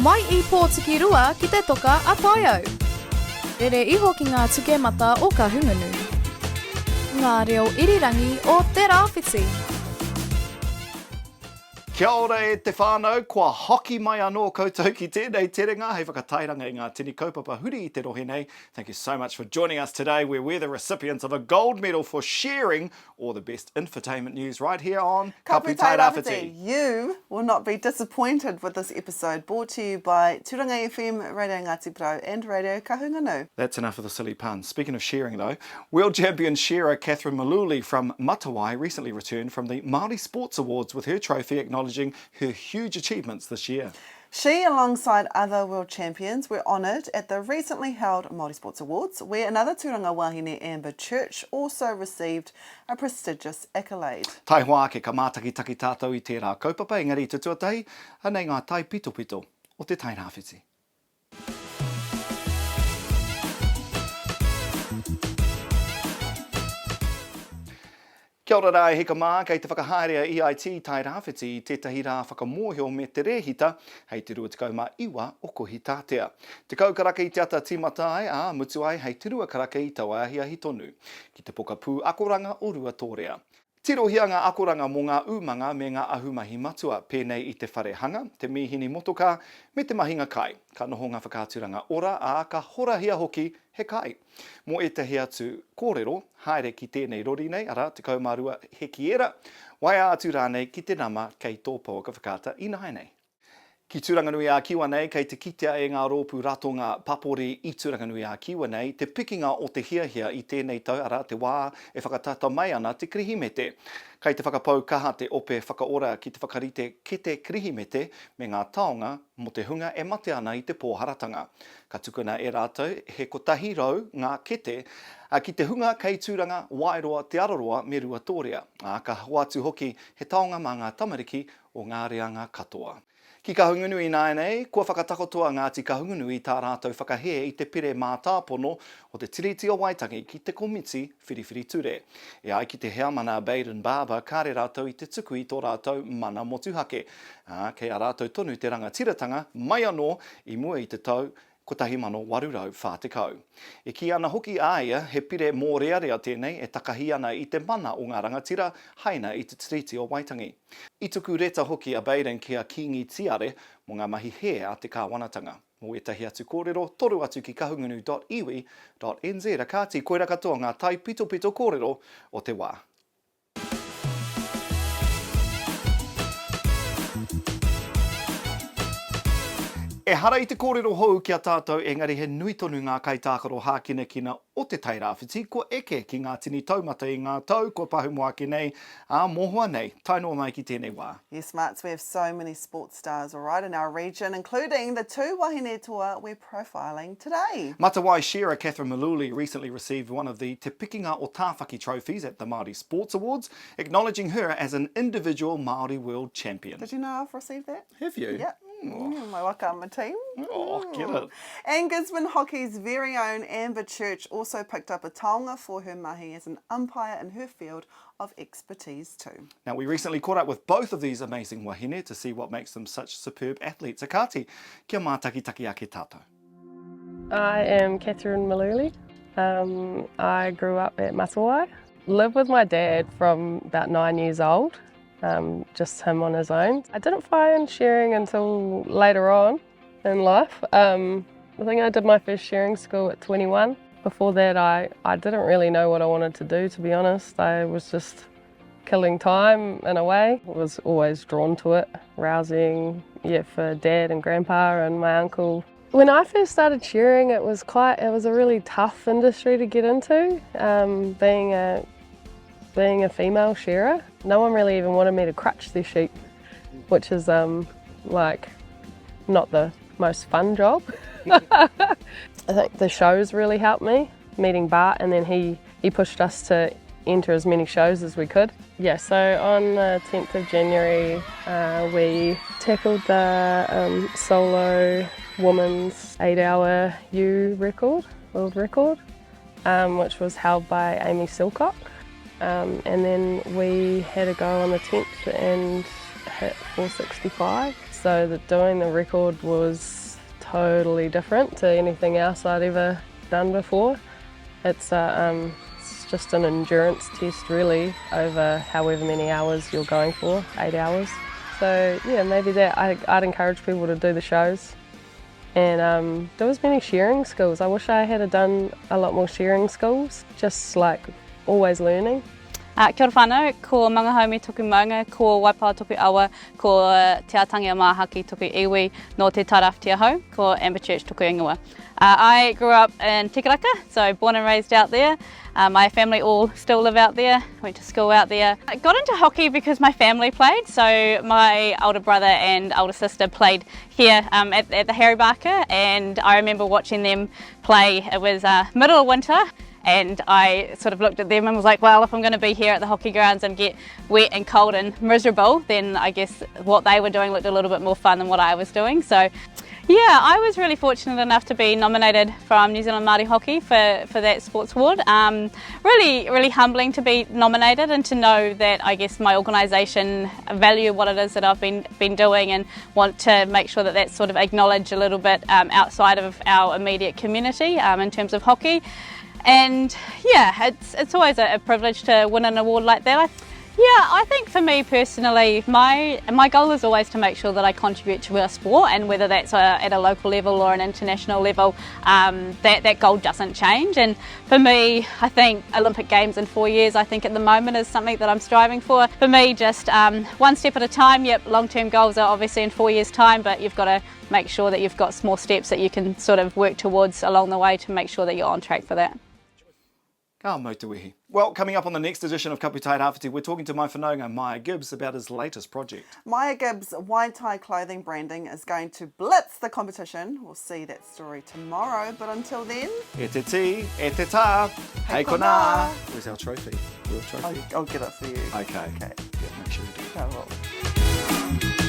mai I pōtiki rua ki te toka a Taiau. Rere iho ki ngā tukemata o ka hungunu. Ngā reo irirangi o te rāwhiti. Kia ora e te whānau, kua hoki mai anō koutou ki tēnei terenga, hei whakatairanga I ngā tini kaupapa huri I te rohe nei. Thank you so much for joining us today, where we're the recipients of a gold medal for sharing all the best infotainment news right here on Kapu Taira. You will not be disappointed with this episode, brought to you by Tūranga FM, Radio Ngāti Pro and Radio Kahungunu. That's enough of the silly puns. Speaking of sharing though, world champion shearer Catherine Mullooly from Matawai recently returned from the Māori Sports Awards with her trophy acknowledging her huge achievements this year. She, alongside other world champions, were honoured at the recently held Māori Sports Awards, where another Tūranga Wahine Amber Church also received a prestigious accolade. Tai hoa ke ka mātaki taki tātou I tērā kaupapa, engari te tuatai, anei ngā tai pito pito o te tai rāwhiti. Kia ora rā heka mā, kei te whakahaerea EIT tai rāwhiti I tētahi rā whakamohio me te rehita, hei te rua tekau mā iwa o kohi tātea. Te kaukaraka I te ata tīmata ai, mutu ai hei te rua karaka I taua ahi tonu, ki te poka pū akoranga o rua tōrea. Tirohia ngā akoranga mō ngā umanga me ngā ahumahi matua, pēnei I te wharehanga, te mihini motoka, me te mahinga kai. Ka noho ngā whakāturanga ora, ka horahia hoki he kai. Mō e te hea tu kōrero, haere ki tēnei rori nei, ara te kaumārua he ki era, wai atu rānei ki te nama kei tōpau ka whakata I nai nei. Ki Tūranga Nui a Kiwa nei, kei te kitea e ngā rōpū ratonga papori I Tūranga Nui a Kiwa nei, te pikinga o te hiahia I tēnei tau, ara te wā e whakatata mai ana te krihimete. Kei te whakapau kaha te ope whakaora ki te whakarite ke te krihimete me ngā taonga mo te hunga e mate ana I te pōharatanga. Ka tukuna e rātou he kotahi rau ngā kete ki te hunga kei Tūranga Wairoa te Araroa me rua tōrea. Ka hoatu hoki he taonga mā ngā tamariki o ngā reanga katoa. Ki Kahungunu nai nei, kua whakatakotoa Ngāti Kahungunu I tā rātou whakahe I te pire mā tāpono o te tiriti o Waitangi ki te komiti whiriwhiri ture. E ai ki te hea mana Baden Barber, kāre rātou I te tuku I tō rātou mana motuhake. Kei a rātou tonu te rangatiratanga, mai anō I mua I te tau, kotahi mano warurau whātekau. E ki ana hoki āia, he pire mō rearea tēnei e takahi ana I te mana o ngā rangatira, haina I te tiriti o Waitangi. I tuku reta hoki a Baden kia kingi tiare mo ngā mahi he a te kāwanatanga. Mo etahi atu kōrero, toru atu ki kahungunu.iwi.nz. Rakati koira katoa ngā tai pito pito kōrero o te wā. E hara I te kōrero hou ki a tātou, engari he nui tonu ngā kaitākaro hākina kina o te tai rāwhiti, ko eke ki ngā tini taumata I ngā tau, ko pahu moa ki nei, mohua nei, tainoa mai ki tēnei wā. Yes, Marks, we have so many sports stars right in our region, including the two wahine toa we're profiling today. Matawai shearer Catherine Mullooly recently received one of the Te Pikinga o Tāwhaki trophies at the Māori Sports Awards, acknowledging her as an individual Māori world champion. Did you know I've received that? Have you? Yep. My wakama team. Oh, get it. And Gisborne Hockey's very own Amber Church also picked up a taonga for her mahi as an umpire in her field of expertise too. Now, we recently caught up with both of these amazing wahine to see what makes them such superb athletes. Akati, kia mātaki taki ake tātou. I am Catherine Mullooly. I grew up at Matawai. Lived with my dad from about 9 years old. Just him on his own. I didn't find shearing until later on in life. I think I did my first shearing school at 21. Before that I didn't really know what I wanted to do, to be honest. I was just killing time in a way. I was always drawn to it, rousing for Dad and Grandpa and my uncle. When I first started shearing it was a really tough industry to get into, being a female shearer. No one really even wanted me to crutch their sheep, which is like not the most fun job. I think the shows really helped me, meeting Bart, and then he pushed us to enter as many shows as we could. Yeah, so on the 10th of January we tackled the solo women's 8-hour world record, which was held by Amy Silcock. And then we had a go on the 10th and hit 465. so that doing the record was totally different to anything else I'd ever done before. It's just an endurance test really over however many hours you're going for, 8 hours. So yeah, maybe that I'd encourage people to do the shows. And there was many shearing schools. I wish I had done a lot more shearing schools, just like always learning. Kia ora whanau, ko Mangahomi toku maunga, ko Waipawa toku awa, ko Te Atangi o Mahaki toku iwi, no Te Tairāwhiti hau, ko Amber Church toku ingoa. I grew up in Tikaraka, so born and raised out there. My family all still live out there, went to school out there. I got into hockey because my family played, so my older brother and older sister played here at the Harry Barker, and I remember watching them play. It was middle of winter, and I sort of looked at them and was like, well, if I'm going to be here at the hockey grounds and get wet and cold and miserable, then I guess what they were doing looked a little bit more fun than what I was doing. So yeah, I was really fortunate enough to be nominated from New Zealand Māori Hockey for that sports award. Really humbling to be nominated and to know that I guess my organisation value what it is that I've been doing and want to make sure that that's sort of acknowledged a little bit outside of our immediate community in terms of hockey. And yeah, it's always a privilege to win an award like that. Yeah, I think for me personally, my goal is always to make sure that I contribute to our sport, and whether that's at a local level or an international level, that goal doesn't change. And for me, I think Olympic Games in 4 years, I think at the moment is something that I'm striving for. For me, just one step at a time. Yep, long-term goals are obviously in 4 years' time, but you've got to make sure that you've got small steps that you can sort of work towards along the way to make sure that you're on track for that. Ka mautuihi. Well, coming up on the next edition of Kapu Tairāwhiti, we're talking to my whanaunga, Maya Gibbs, about his latest project. Maya Gibbs' whiti clothing branding is going to blitz the competition. We'll see that story tomorrow, but until then... E te ti, e te tā, hei kona. Where's our trophy? Real trophy? I'll get it for you. Okay. Yeah, make sure you do. I will.